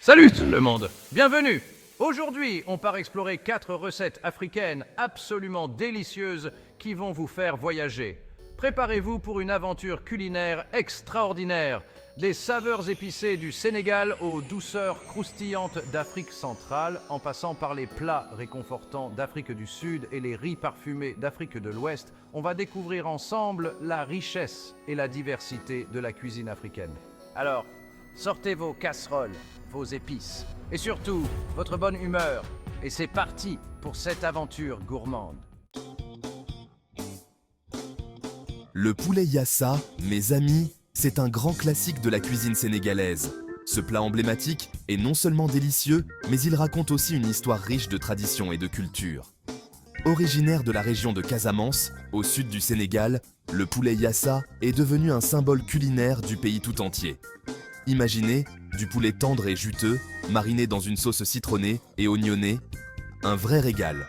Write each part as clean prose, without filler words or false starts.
Salut le monde, bienvenue. Aujourd'hui, on part explorer 4 recettes africaines absolument délicieuses qui vont vous faire voyager. Préparez-vous pour une aventure culinaire extraordinaire. Des saveurs épicées du Sénégal aux douceurs croustillantes d'Afrique centrale, en passant par les plats réconfortants d'Afrique du Sud et les riz parfumés d'Afrique de l'Ouest, on va découvrir ensemble la richesse et la diversité de la cuisine africaine. Alors, sortez vos casseroles, vos épices et surtout votre bonne humeur. Et c'est parti pour cette aventure gourmande. Le poulet yassa, mes amis, c'est un grand classique de la cuisine sénégalaise. Ce plat emblématique est non seulement délicieux, mais il raconte aussi une histoire riche de traditions et de culture. Originaire de la région de Casamance, au sud du Sénégal, le poulet yassa est devenu un symbole culinaire du pays tout entier. Imaginez du poulet tendre et juteux, mariné dans une sauce citronnée et oignonnée, un vrai régal.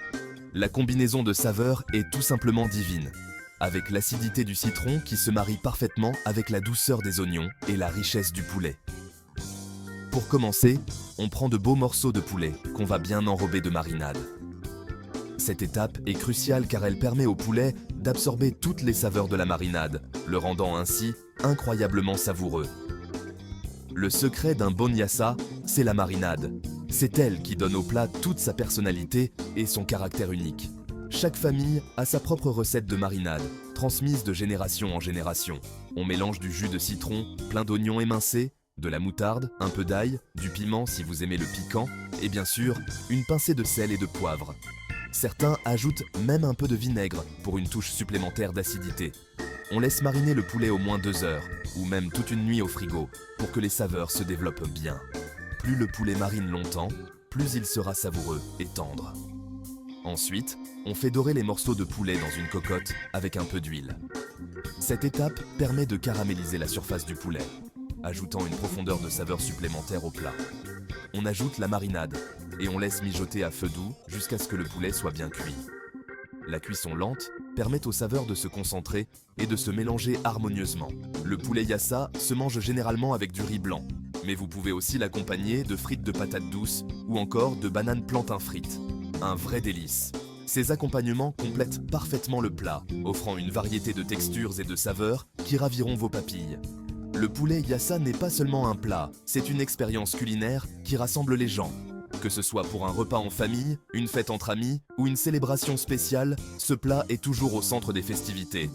La combinaison de saveurs est tout simplement divine, avec l'acidité du citron qui se marie parfaitement avec la douceur des oignons et la richesse du poulet. Pour commencer, on prend de beaux morceaux de poulet qu'on va bien enrober de marinade. Cette étape est cruciale car elle permet au poulet d'absorber toutes les saveurs de la marinade, le rendant ainsi incroyablement savoureux. Le secret d'un bon yassa, c'est la marinade. C'est elle qui donne au plat toute sa personnalité et son caractère unique. Chaque famille a sa propre recette de marinade, transmise de génération en génération. On mélange du jus de citron, plein d'oignons émincés, de la moutarde, un peu d'ail, du piment si vous aimez le piquant, et bien sûr, une pincée de sel et de poivre. Certains ajoutent même un peu de vinaigre pour une touche supplémentaire d'acidité. On laisse mariner le poulet au moins 2 heures, ou même toute une nuit au frigo, pour que les saveurs se développent bien. Plus le poulet marine longtemps, plus il sera savoureux et tendre. Ensuite, on fait dorer les morceaux de poulet dans une cocotte avec un peu d'huile. Cette étape permet de caraméliser la surface du poulet, ajoutant une profondeur de saveur supplémentaire au plat. On ajoute la marinade et on laisse mijoter à feu doux jusqu'à ce que le poulet soit bien cuit. La cuisson lente permet aux saveurs de se concentrer et de se mélanger harmonieusement. Le poulet yassa se mange généralement avec du riz blanc, mais vous pouvez aussi l'accompagner de frites de patates douces ou encore de bananes plantain frites. Un vrai délice. Ces accompagnements complètent parfaitement le plat, offrant une variété de textures et de saveurs qui raviront vos papilles. Le poulet yassa n'est pas seulement un plat, c'est une expérience culinaire qui rassemble les gens. Que ce soit pour un repas en famille, une fête entre amis ou une célébration spéciale, ce plat est toujours au centre des festivités.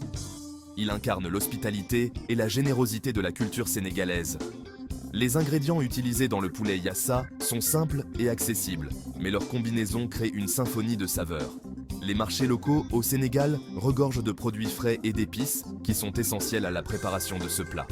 Il incarne l'hospitalité et la générosité de la culture sénégalaise. Les ingrédients utilisés dans le poulet yassa sont simples et accessibles, mais leur combinaison crée une symphonie de saveurs. Les marchés locaux au Sénégal regorgent de produits frais et d'épices qui sont essentiels à la préparation de ce plat.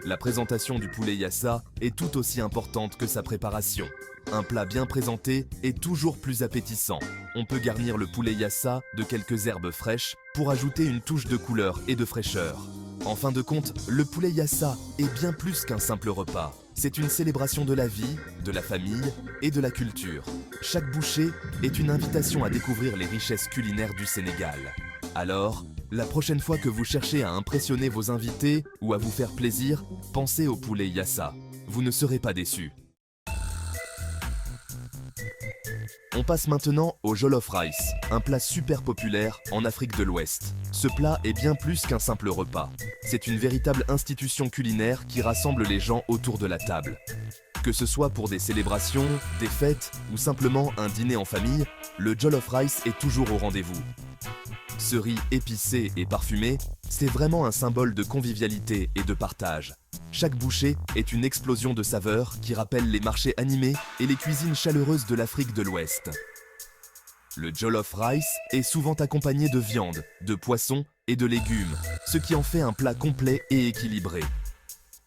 La présentation du poulet yassa est tout aussi importante que sa préparation. Un plat bien présenté est toujours plus appétissant. On peut garnir le poulet yassa de quelques herbes fraîches pour ajouter une touche de couleur et de fraîcheur. En fin de compte, le poulet yassa est bien plus qu'un simple repas. C'est une célébration de la vie, de la famille et de la culture. Chaque bouchée est une invitation à découvrir les richesses culinaires du Sénégal. Alors, la prochaine fois que vous cherchez à impressionner vos invités ou à vous faire plaisir, pensez au poulet yassa. Vous ne serez pas déçus. On passe maintenant au jollof rice, un plat super populaire en Afrique de l'Ouest. Ce plat est bien plus qu'un simple repas. C'est une véritable institution culinaire qui rassemble les gens autour de la table. Que ce soit pour des célébrations, des fêtes ou simplement un dîner en famille, le jollof rice est toujours au rendez-vous. Ce riz épicé et parfumé, c'est vraiment un symbole de convivialité et de partage. Chaque bouchée est une explosion de saveurs qui rappelle les marchés animés et les cuisines chaleureuses de l'Afrique de l'Ouest. Le jollof rice est souvent accompagné de viande, de poisson et de légumes, ce qui en fait un plat complet et équilibré.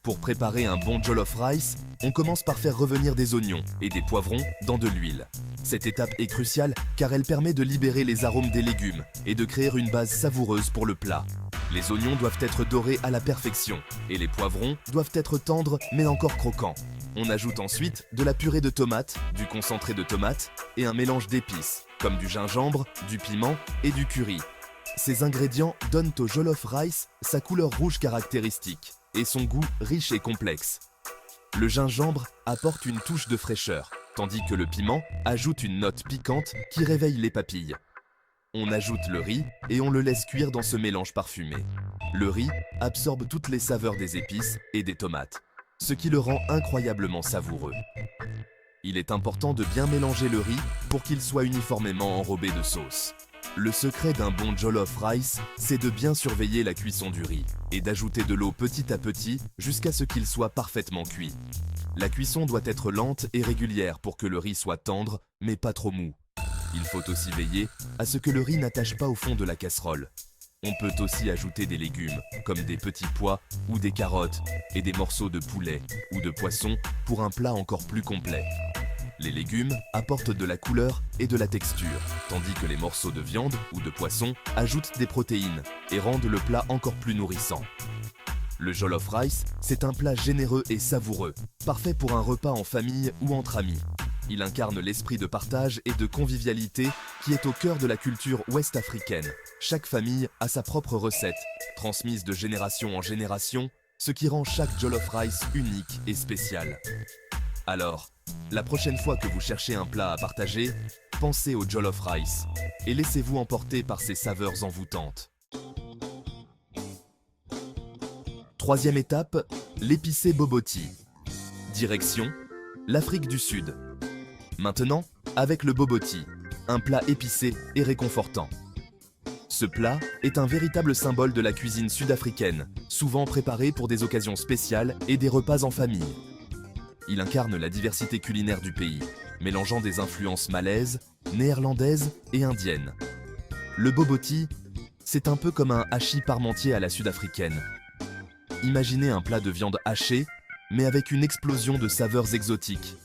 Pour préparer un bon jollof rice, on commence par faire revenir des oignons et des poivrons dans de l'huile. Cette étape est cruciale car elle permet de libérer les arômes des légumes et de créer une base savoureuse pour le plat. Les oignons doivent être dorés à la perfection et les poivrons doivent être tendres mais encore croquants. On ajoute ensuite de la purée de tomates, du concentré de tomates et un mélange d'épices comme du gingembre, du piment et du curry. Ces ingrédients donnent au jollof rice sa couleur rouge caractéristique et son goût riche et complexe. Le gingembre apporte une touche de fraîcheur, tandis que le piment ajoute une note piquante qui réveille les papilles. On ajoute le riz et on le laisse cuire dans ce mélange parfumé. Le riz absorbe toutes les saveurs des épices et des tomates, ce qui le rend incroyablement savoureux. Il est important de bien mélanger le riz pour qu'il soit uniformément enrobé de sauce. Le secret d'un bon jollof rice, c'est de bien surveiller la cuisson du riz et d'ajouter de l'eau petit à petit jusqu'à ce qu'il soit parfaitement cuit. La cuisson doit être lente et régulière pour que le riz soit tendre, mais pas trop mou. Il faut aussi veiller à ce que le riz n'attache pas au fond de la casserole. On peut aussi ajouter des légumes, comme des petits pois ou des carottes, et des morceaux de poulet ou de poisson pour un plat encore plus complet. Les légumes apportent de la couleur et de la texture, tandis que les morceaux de viande ou de poisson ajoutent des protéines et rendent le plat encore plus nourrissant. Le jollof rice, c'est un plat généreux et savoureux, parfait pour un repas en famille ou entre amis. Il incarne l'esprit de partage et de convivialité qui est au cœur de la culture ouest-africaine. Chaque famille a sa propre recette, transmise de génération en génération, ce qui rend chaque jollof rice unique et spécial. Alors, la prochaine fois que vous cherchez un plat à partager, pensez au jollof rice et laissez-vous emporter par ses saveurs envoûtantes. Troisième étape, l'épicé boboti. Direction, l'Afrique du Sud. Maintenant, avec le boboti, un plat épicé et réconfortant. Ce plat est un véritable symbole de la cuisine sud-africaine, souvent préparé pour des occasions spéciales et des repas en famille. Il incarne la diversité culinaire du pays, mélangeant des influences malaises, néerlandaises et indiennes. Le boboti, c'est un peu comme un hachis parmentier à la sud-africaine. Imaginez un plat de viande hachée, mais avec une explosion de saveurs exotiques.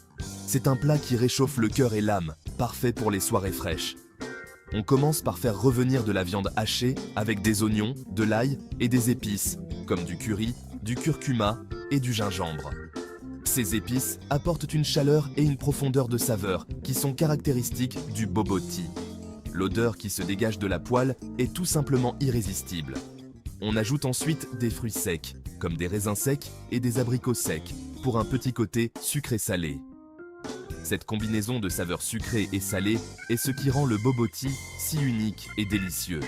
C'est un plat qui réchauffe le cœur et l'âme, parfait pour les soirées fraîches. On commence par faire revenir de la viande hachée avec des oignons, de l'ail et des épices, comme du curry, du curcuma et du gingembre. Ces épices apportent une chaleur et une profondeur de saveur qui sont caractéristiques du boboti. L'odeur qui se dégage de la poêle est tout simplement irrésistible. On ajoute ensuite des fruits secs, comme des raisins secs et des abricots secs, pour un petit côté sucré-salé. Cette combinaison de saveurs sucrées et salées est ce qui rend le boboti si unique et délicieux.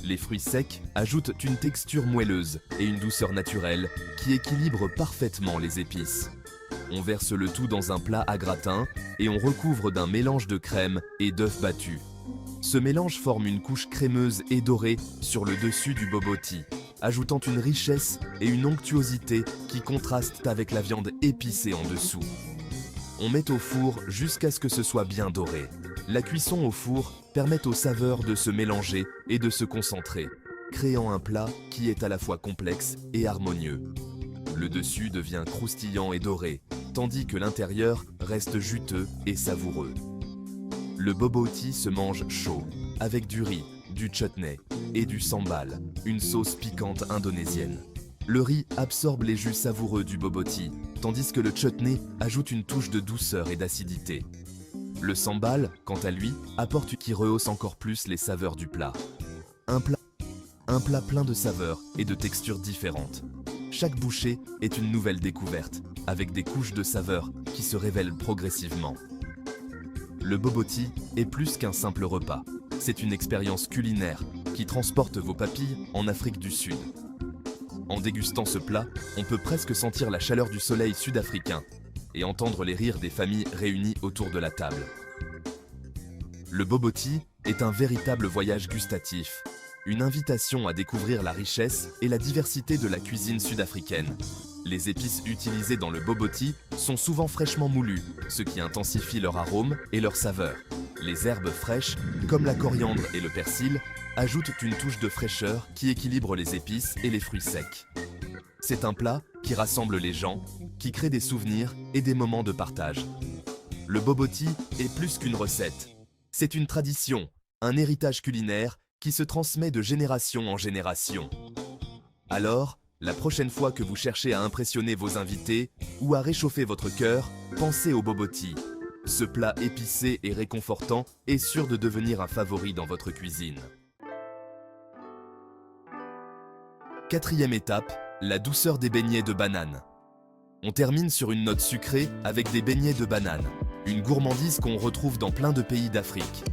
Les fruits secs ajoutent une texture moelleuse et une douceur naturelle qui équilibre parfaitement les épices. On verse le tout dans un plat à gratin et on recouvre d'un mélange de crème et d'œufs battus. Ce mélange forme une couche crémeuse et dorée sur le dessus du boboti, ajoutant une richesse et une onctuosité qui contrastent avec la viande épicée en dessous. On met au four jusqu'à ce que ce soit bien doré. La cuisson au four permet aux saveurs de se mélanger et de se concentrer, créant un plat qui est à la fois complexe et harmonieux. Le dessus devient croustillant et doré, tandis que l'intérieur reste juteux et savoureux. Le boboti se mange chaud, avec du riz, du chutney et du sambal, une sauce piquante indonésienne. Le riz absorbe les jus savoureux du boboti, tandis que le chutney ajoute une touche de douceur et d'acidité. Le sambal, quant à lui, apporte qui rehausse encore plus les saveurs du plat. Un plat plein de saveurs et de textures différentes. Chaque bouchée est une nouvelle découverte, avec des couches de saveurs qui se révèlent progressivement. Le boboti est plus qu'un simple repas. C'est une expérience culinaire qui transporte vos papilles en Afrique du Sud. En dégustant ce plat, on peut presque sentir la chaleur du soleil sud-africain et entendre les rires des familles réunies autour de la table. Le boboti est un véritable voyage gustatif, une invitation à découvrir la richesse et la diversité de la cuisine sud-africaine. Les épices utilisées dans le boboti sont souvent fraîchement moulues, ce qui intensifie leur arôme et leur saveur. Les herbes fraîches, comme la coriandre et le persil, ajoutent une touche de fraîcheur qui équilibre les épices et les fruits secs. C'est un plat qui rassemble les gens, qui crée des souvenirs et des moments de partage. Le boboti est plus qu'une recette. C'est une tradition, un héritage culinaire qui se transmet de génération en génération. Alors, la prochaine fois que vous cherchez à impressionner vos invités ou à réchauffer votre cœur, pensez au boboti. Ce plat épicé et réconfortant est sûr de devenir un favori dans votre cuisine. Quatrième étape, la douceur des beignets de banane. On termine sur une note sucrée avec des beignets de banane, une gourmandise qu'on retrouve dans plein de pays d'Afrique.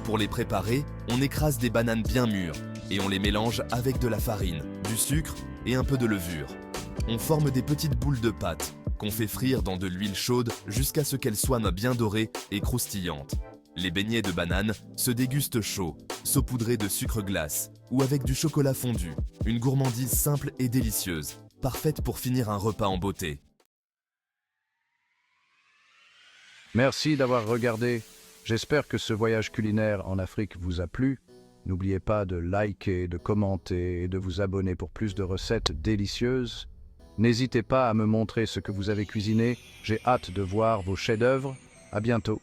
Pour les préparer, on écrase des bananes bien mûres et on les mélange avec de la farine, du sucre et un peu de levure. On forme des petites boules de pâte qu'on fait frire dans de l'huile chaude jusqu'à ce qu'elles soient bien dorées et croustillantes. Les beignets de banane se dégustent chauds, saupoudrés de sucre glace ou avec du chocolat fondu. Une gourmandise simple et délicieuse, parfaite pour finir un repas en beauté. Merci d'avoir regardé. J'espère que ce voyage culinaire en Afrique vous a plu. N'oubliez pas de liker, de commenter et de vous abonner pour plus de recettes délicieuses. N'hésitez pas à me montrer ce que vous avez cuisiné. J'ai hâte de voir vos chefs-d'œuvre. À bientôt.